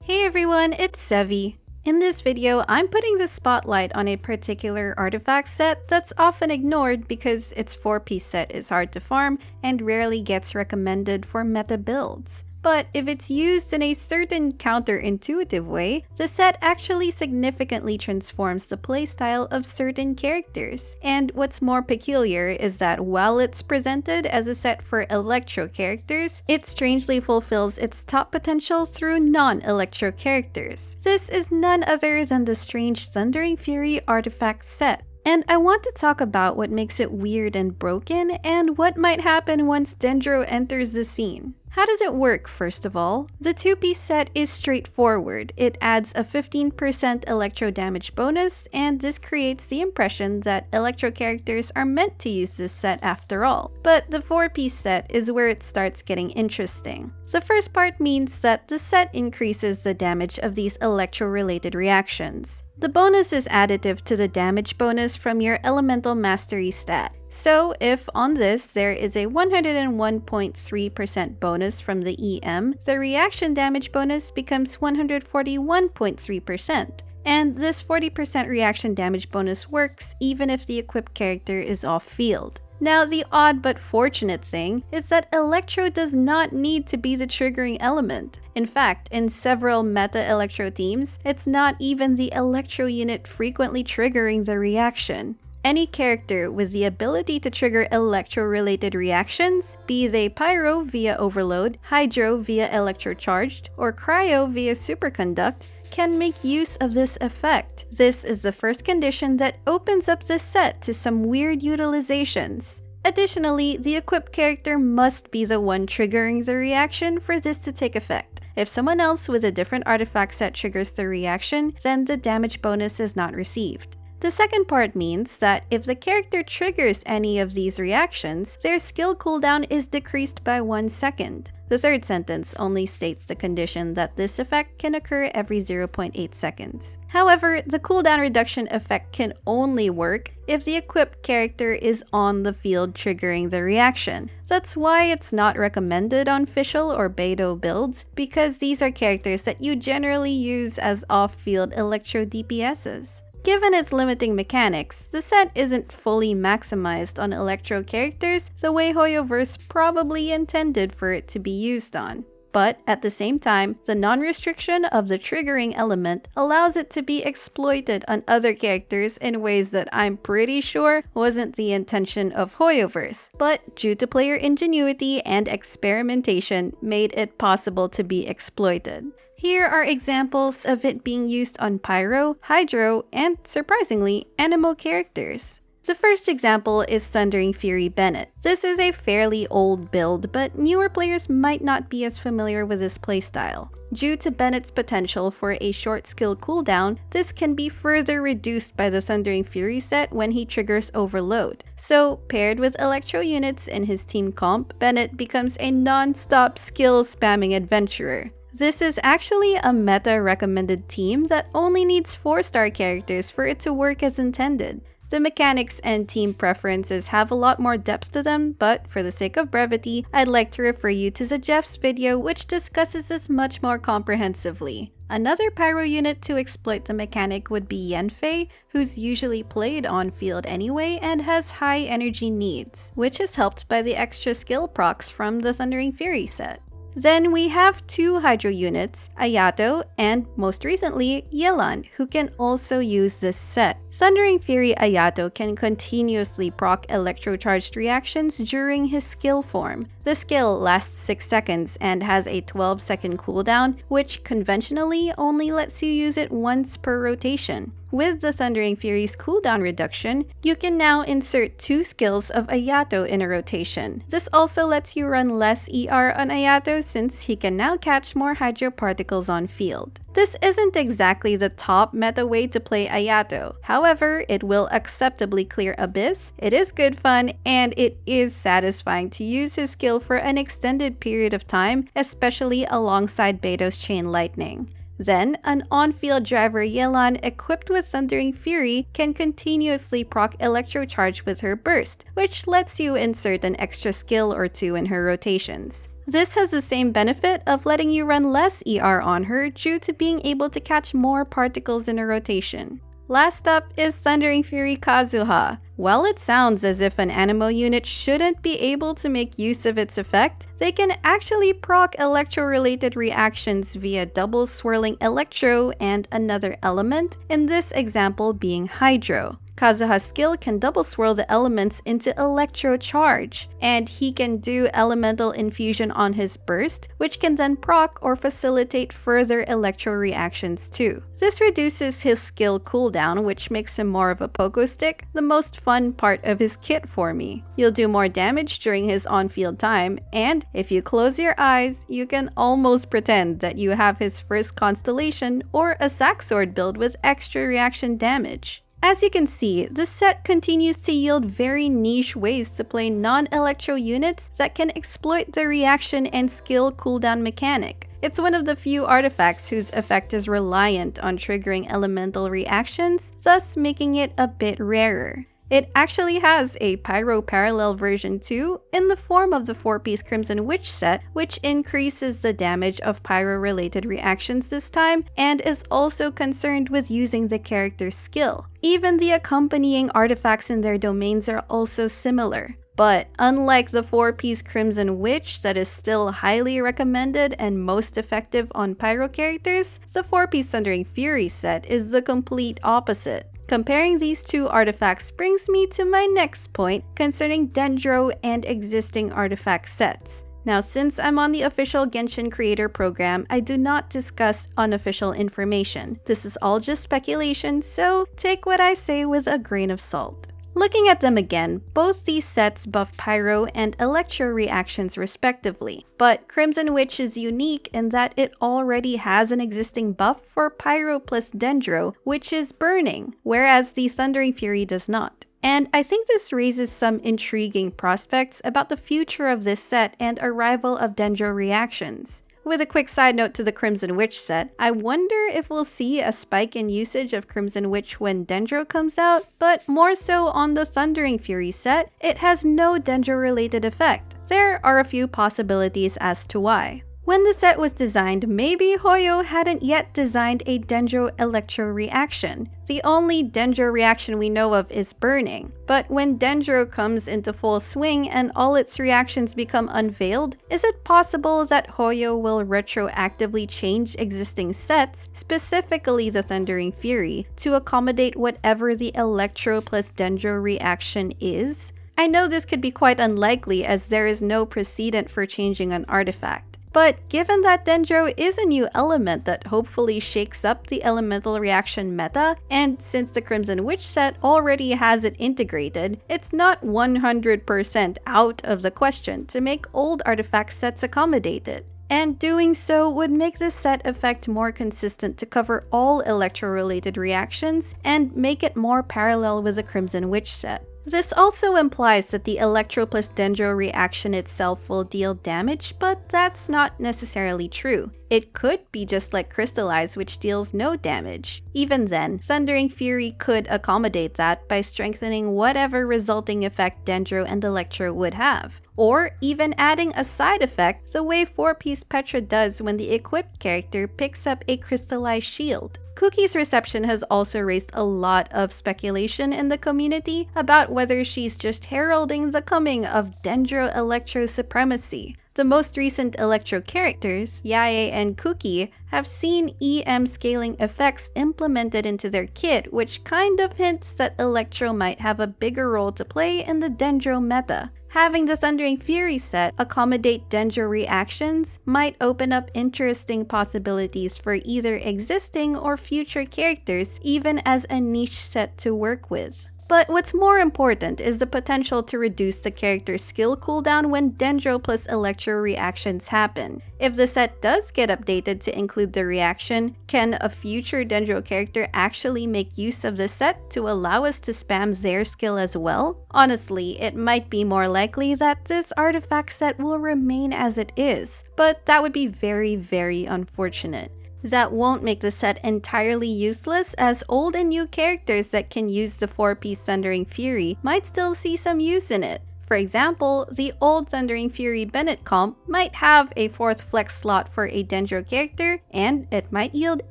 Hey everyone, it's Sevi. In this video, I'm putting the spotlight on a particular artifact set that's often ignored because its 4-piece set is hard to farm and rarely gets recommended for meta builds. But if it's used in a certain counterintuitive way, the set actually significantly transforms the playstyle of certain characters. And what's more peculiar is that while it's presented as a set for Electro characters, it strangely fulfills its top potential through non-Electro characters. This is none other than the strange Thundering Fury artifact set. And I want to talk about what makes it weird and broken, and what might happen once Dendro enters the scene. How does it work, first of all? The 2-piece set is straightforward. It adds a 15% electro damage bonus, and this creates the impression that electro characters are meant to use this set after all. But the 4-piece set is where it starts getting interesting. The first part means that the set increases the damage of these electro-related reactions. The bonus is additive to the damage bonus from your elemental mastery stat. So if on this there is a 101.3% bonus from the EM, the reaction damage bonus becomes 141.3%. And this 40% reaction damage bonus works even if the equipped character is off-field. Now, the odd but fortunate thing is that Electro does not need to be the triggering element. In fact, in several meta Electro teams, it's not even the Electro unit frequently triggering the reaction. Any character with the ability to trigger Electro-related reactions, be they Pyro via Overload, Hydro via Electrocharged, or Cryo via Superconduct, can make use of this effect. This is the first condition that opens up the set to some weird utilizations. Additionally, the equipped character must be the one triggering the reaction for this to take effect. If someone else with a different artifact set triggers the reaction, then the damage bonus is not received. The second part means that if the character triggers any of these reactions, their skill cooldown is decreased by 1 second. The third sentence only states the condition that this effect can occur every 0.8 seconds. However, the cooldown reduction effect can only work if the equipped character is on the field triggering the reaction. That's why it's not recommended on Fischl or Beidou builds, because these are characters that you generally use as off-field Electro DPSs. Given its limiting mechanics, the set isn't fully maximized on Electro characters the way Hoyoverse probably intended for it to be used on. But at the same time, the non-restriction of the triggering element allows it to be exploited on other characters in ways that I'm pretty sure wasn't the intention of Hoyoverse, but due to player ingenuity and experimentation made it possible to be exploited. Here are examples of it being used on Pyro, Hydro, and, surprisingly, Anemo characters. The first example is Thundering Fury Bennett. This is a fairly old build, but newer players might not be as familiar with this playstyle. Due to Bennett's potential for a short skill cooldown, this can be further reduced by the Thundering Fury set when he triggers Overload. So, paired with Electro units in his team comp, Bennett becomes a non-stop skill spamming adventurer. This is actually a meta-recommended team that only needs 4-star characters for it to work as intended. The mechanics and team preferences have a lot more depth to them, but for the sake of brevity, I'd like to refer you to Zajeff's video, which discusses this much more comprehensively. Another Pyro unit to exploit the mechanic would be Yanfei, who's usually played on field anyway and has high energy needs, which is helped by the extra skill procs from the Thundering Fury set. Then we have 2 Hydro units, Ayato and, most recently, Yelan, who can also use this set. Thundering Fury Ayato can continuously proc electrocharged reactions during his skill form. The skill lasts 6 seconds and has a 12-second cooldown, which conventionally only lets you use it once per rotation. With the Thundering Fury's cooldown reduction, you can now insert 2 skills of Ayato in a rotation. This also lets you run less ER on Ayato since he can now catch more Hydro particles on field. This isn't exactly the top meta way to play Ayato. However, it will acceptably clear Abyss, it is good fun, and it is satisfying to use his skill for an extended period of time, especially alongside Beidou's Chain Lightning. Then, an on-field driver Yelan equipped with Thundering Fury can continuously proc Electrocharge with her burst, which lets you insert an extra skill or 2 in her rotations. This has the same benefit of letting you run less ER on her due to being able to catch more particles in a rotation. Last up is Thundering Fury Kazuha. While it sounds as if an Anemo unit shouldn't be able to make use of its effect, they can actually proc electro-related reactions via double swirling electro and another element, in this example being hydro. Kazuha's skill can double swirl the elements into electro charge, and he can do elemental infusion on his burst, which can then proc or facilitate further electro reactions too. This reduces his skill cooldown, which makes him more of a pogo stick, the most fun part of his kit for me. You'll do more damage during his on-field time, and if you close your eyes, you can almost pretend that you have his first constellation or a sack sword build with extra reaction damage. As you can see, the set continues to yield very niche ways to play non-electro units that can exploit the reaction and skill cooldown mechanic. It's one of the few artifacts whose effect is reliant on triggering elemental reactions, thus making it a bit rarer. It actually has a Pyro parallel version too, in the form of the 4-piece Crimson Witch set, which increases the damage of Pyro-related reactions this time, and is also concerned with using the character's skill. Even the accompanying artifacts in their domains are also similar. But unlike the 4-piece Crimson Witch that is still highly recommended and most effective on Pyro characters, the 4-piece Thundering Fury set is the complete opposite. Comparing these two artifacts brings me to my next point concerning Dendro and existing artifact sets. Now, since I'm on the official Genshin creator program, I do not discuss unofficial information. This is all just speculation, so take what I say with a grain of salt. Looking at them again, both these sets buff Pyro and Electro reactions respectively, but Crimson Witch is unique in that it already has an existing buff for Pyro plus Dendro, which is Burning, whereas the Thundering Fury does not. And I think this raises some intriguing prospects about the future of this set and arrival of Dendro reactions. With a quick side note to the Crimson Witch set, I wonder if we'll see a spike in usage of Crimson Witch when Dendro comes out, but more so on the Thundering Fury set, it has no Dendro-related effect. There are a few possibilities as to why. When the set was designed, maybe Hoyo hadn't yet designed a Dendro-Electro reaction. The only Dendro reaction we know of is Burning. But when Dendro comes into full swing and all its reactions become unveiled, is it possible that Hoyo will retroactively change existing sets, specifically the Thundering Fury, to accommodate whatever the Electro plus Dendro reaction is? I know this could be quite unlikely as there is no precedent for changing an artifact. But given that Dendro is a new element that hopefully shakes up the elemental reaction meta, and since the Crimson Witch set already has it integrated, it's not 100% out of the question to make old artifact sets accommodate it. And doing so would make the set effect more consistent to cover all electro-related reactions and make it more parallel with the Crimson Witch set. This also implies that the Electro plus Dendro reaction itself will deal damage, but that's not necessarily true. It could be just like Crystallize, which deals no damage. Even then, Thundering Fury could accommodate that by strengthening whatever resulting effect Dendro and Electro would have. Or even adding a side effect the way 4-piece Petra does when the equipped character picks up a crystallized shield. Cookie's reception has also raised a lot of speculation in the community about whether she's just heralding the coming of Dendro-Electro supremacy. The most recent Electro characters, Yae and Cookie, have seen EM scaling effects implemented into their kit, which kind of hints that Electro might have a bigger role to play in the Dendro meta. Having the Thundering Fury set accommodate Dendro reactions might open up interesting possibilities for either existing or future characters, even as a niche set to work with. But what's more important is the potential to reduce the character's skill cooldown when Dendro plus Electro reactions happen. If the set does get updated to include the reaction, can a future Dendro character actually make use of the set to allow us to spam their skill as well? Honestly, it might be more likely that this artifact set will remain as it is, but that would be very, very unfortunate. That won't make the set entirely useless, as old and new characters that can use the 4-piece Thundering Fury might still see some use in it. For example, the old Thundering Fury Bennett comp might have a 4th flex slot for a Dendro character, and it might yield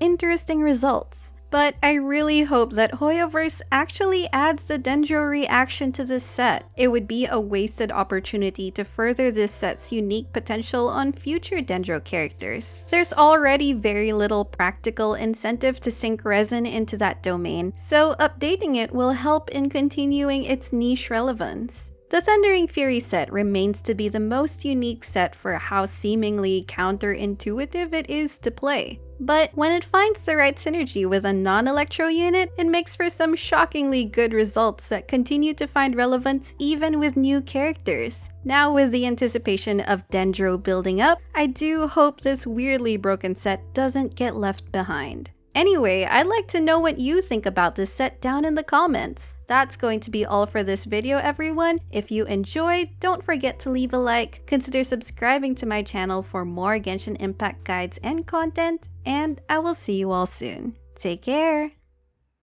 interesting results. But I really hope that Hoyoverse actually adds the Dendro reaction to this set. It would be a wasted opportunity to further this set's unique potential on future Dendro characters. There's already very little practical incentive to sink resin into that domain, so updating it will help in continuing its niche relevance. The Thundering Fury set remains to be the most unique set for how seemingly counterintuitive it is to play. But when it finds the right synergy with a non-Electro unit, it makes for some shockingly good results that continue to find relevance even with new characters. Now, with the anticipation of Dendro building up, I do hope this weirdly broken set doesn't get left behind. Anyway, I'd like to know what you think about this set down in the comments. That's going to be all for this video, everyone. If you enjoyed, don't forget to leave a like, consider subscribing to my channel for more Genshin Impact guides and content, and I will see you all soon. Take care!